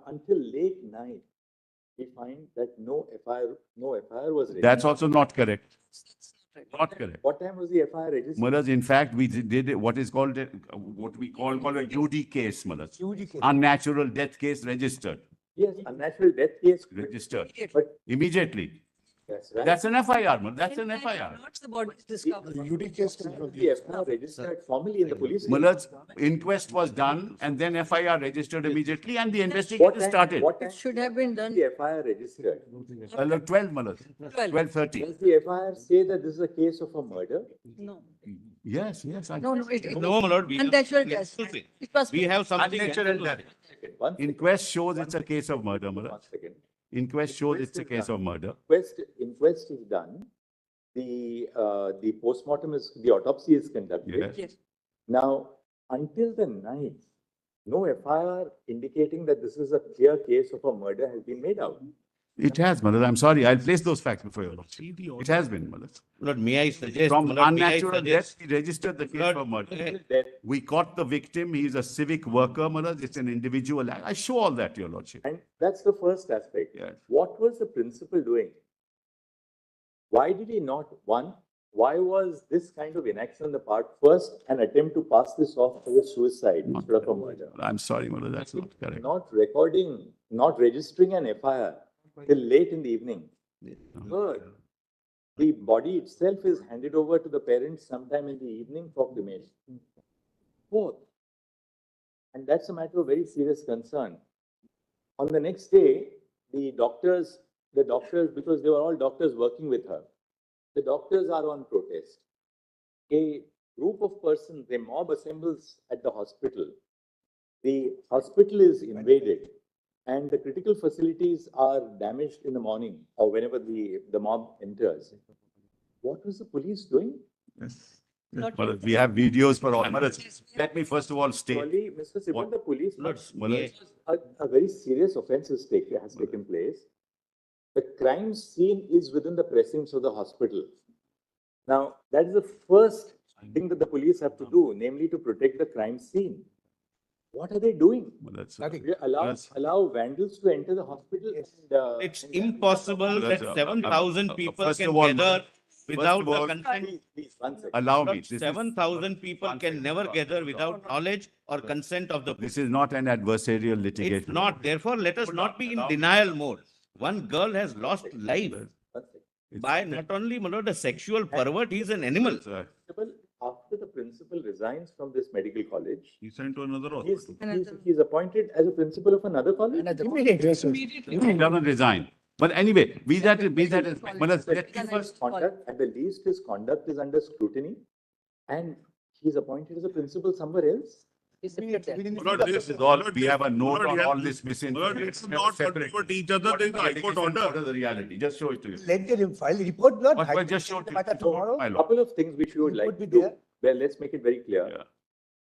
Until late night, we find that no FIR was registered. That's also not correct. Not correct. What time was the FIR registered? Maharaj, in fact, we did what is called, what we call a UD case, Maharaj. Unnatural death case registered. Yes, unnatural death case. Registered. But Immediately. that's right. That's an FIR, Maharaj. That's an FIR. Not the body is discovered. The FIR registered formally in the police station. Maharaj, inquest was done and then FIR registered immediately and the investigation started. What time It should have been done. the FIR registered? 12, Maharaj. 12:30. Does the FIR say that this is a case of a murder? No. Yes. No, it No, my lord. We have unnatural something death. else to say. It was. We have something. Unnatural else to death. say. One second. Inquest shows it's a case of murder, One Maharaj. second. Inquest shows it's a case of murder. Inquest is done. The postmortem is, the autopsy is conducted. Yes. Yes. Now, until the 9th, no FIR indicating that this is a clear case of a murder has been made out. It has, Maharaj. I'm sorry. I'll place those facts before you. It has been, Maharaj. Lord, may I suggest? From my lord, may I unnatural death, suggest- we registered the case Lord, for murder. That, We caught the victim. He is a civic worker, Maharaj. It's an individual act. I show all that, Your Lordship. and that's the first aspect. Yes. What was the principal doing? Why did he not, why was this kind of inaction on the part, first, an attempt to pass this off as a suicide instead of a murder? I'm sorry, Maharaj. That's not correct. Not registering an FIR till late in the evening. Third, the body itself is handed over to the parents sometime in the evening for cremation. Fourth, and that's a matter of very serious concern. On the next day, the doctors, because they were all doctors working with her, the doctors are on protest. A group of persons, a mob assembles at the hospital. The hospital is invaded and the critical facilities are damaged in the morning or whenever the mob enters. What was the police doing? Yes. Not Maharaj, we have videos for all. Maharaj, let me first of all state. Surely, Mr. Sibal, What? the police, Lord, Maharaj, a very serious offense has taken place. The crime scene is within the precincts of the hospital. Now, that is the first thing that the police have to do, namely to protect the crime scene. What are they doing? Maharaj, They allow vandals to enter the hospital. It's impossible that That's, 7,000 people first can of all, gather first without of all- the consent. Please, one second. allow me. Lord, This is- 7,000 people One can second. never gather without knowledge or consent of the. This is not an adversarial It's litigation. not. Therefore, let us not be in denial mode. One girl has lost life One second. It's- by not only, my lord, a sexual pervert, he is an animal. Sir, Principal, after the principal resigns from this medical college, He sent to another he's appointed as a principal of another college? Immediately. He doesn't resign. But anyway, be that, Maharaj, let me first. Conduct, at the least, his conduct is under scrutiny and he's appointed as a principal somewhere else? This is all, we have a note on all this misinformation. It's not contradict each other. There is a High Court order. What is the reality? Just show it to you. Let them file a report, not. But just show it to you. Tomorrow. My lord. Couple of things which we would like Would be to do. there. Well, let's make it very clear. Yeah.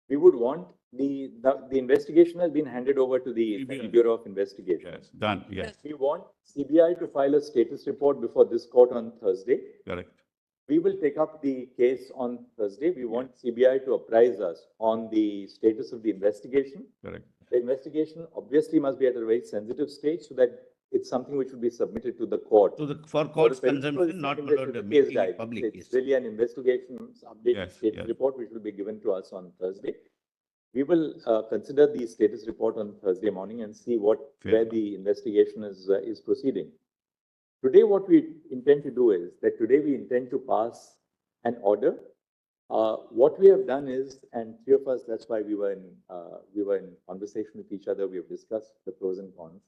We would want the investigation has been handed over to the CBI. Bureau of Investigation. Yes, done, yes, We want CBI to file a status report before this court on Thursday. correct. We will take up the case on Thursday. We want CBI to apprise us on the status of the investigation. Correct. The investigation obviously must be at a very sensitive stage so that it's something which will be submitted to the court. For court's For the principal consumption, not, my second lord, case making diary. it public. It's Yes. really an investigation update Yes, status yes. report which will be given to us on Thursday. We will consider the status report on Thursday morning and see Fair where enough. the investigation is proceeding. Today, what we intend to do is that today we intend to pass an order. What we have done is, and three of us, that's why we were in conversation with each other. We have discussed the pros and cons.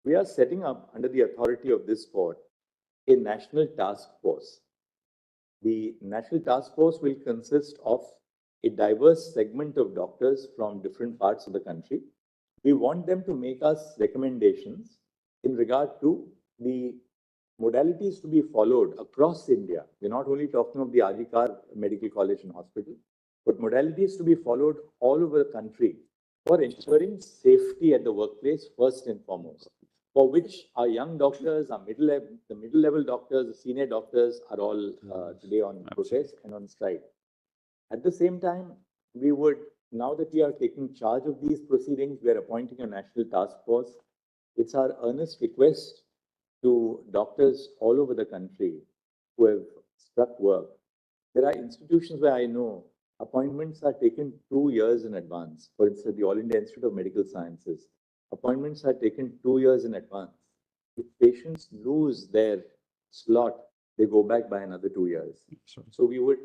We are setting up under the authority of this court a national task force. The national task force will consist of a diverse segment of doctors from different parts of the country. We want them to make us recommendations in regard to the modalities to be followed across India. We're not only talking of the RG Medical College and Hospital, but modalities to be followed all over the country for ensuring safety at the workplace first and foremost, for which our young doctors, the middle-level doctors, the senior doctors are all today on protest and on strike. At the same time, we would now that we are taking charge of these proceedings, we are appointing a national task force. It's our earnest request to doctors all over the country who have struck work. There are institutions where I know appointments are taken 2 years in advance. For instance, the All India Institute of Medical Sciences. Appointments are taken 2 years in advance. If patients lose their slot, they go back by another 2 years. So we would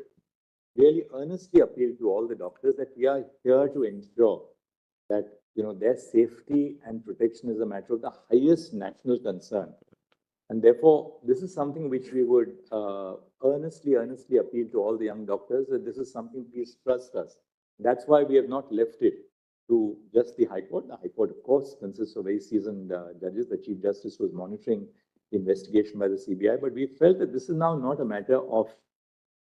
really earnestly appeal to all the doctors that we are here to ensure that their safety and protection is a matter of the highest national concern. And therefore, this is something which we would earnestly appeal to all the young doctors that this is something, please trust us. That's why we have not left it to just the High Court. The High Court, of course, consists of very seasoned judges. The Chief Justice was monitoring the investigation by the CBI, but we felt that this is now not a matter of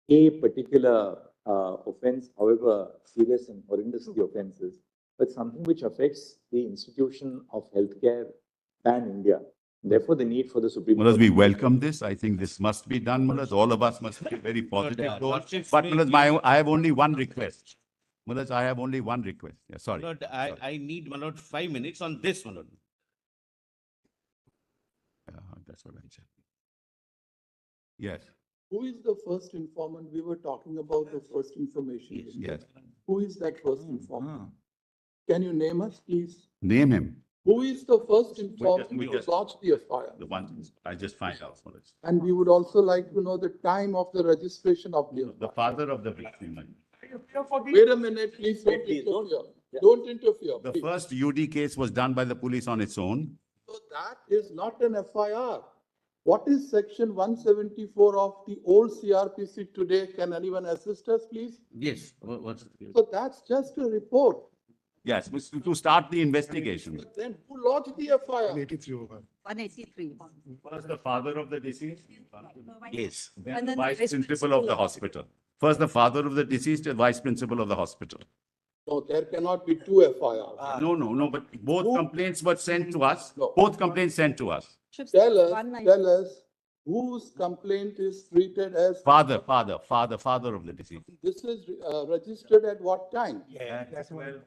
a particular offense, however serious and horrendous the offense is, but something which affects the institution of healthcare pan-India. Therefore, the need for the Supreme Mulaz, Court. we welcome this. I think this must be done, Mulaz. All of us must be very positive. But Mulaz, I have only one request. Mulaz, I have only one request. Yeah, sorry. Lord, I need, my lord, 5 minutes on this, my lord. That's what I said. Yes, Who is the first informant? We were talking about the first information. yes. Who is that first informant? Can you name us, please? Name him. Who is the first informant we who just- lodged the FIR? The one, I just find out, Mulaz. And we would also like to know the time of the registration of the The FIR. father of the victim. Wait a minute, please don't Please, don't- interfere. Yeah. Don't interfere. The please. first UD case was done by the police on its own. So that is not an FIR. What is section 174 of the old CRPC today? Can anyone assist us, please? Yes, what's? So that's just a report. Yes, to start the investigation. Then who lodged the FIR? 183. First, the father of the deceased. Yes. Then And the then the vice vice principal of the hospital. First, the father of the deceased and vice principal of the hospital. No, there cannot be two FIRs. No, but both Who- complaints were sent to us. No. Both complaints sent to us. Tell us whose complaint is treated as, Father of the deceased. this is registered at what time? Yeah, that's what.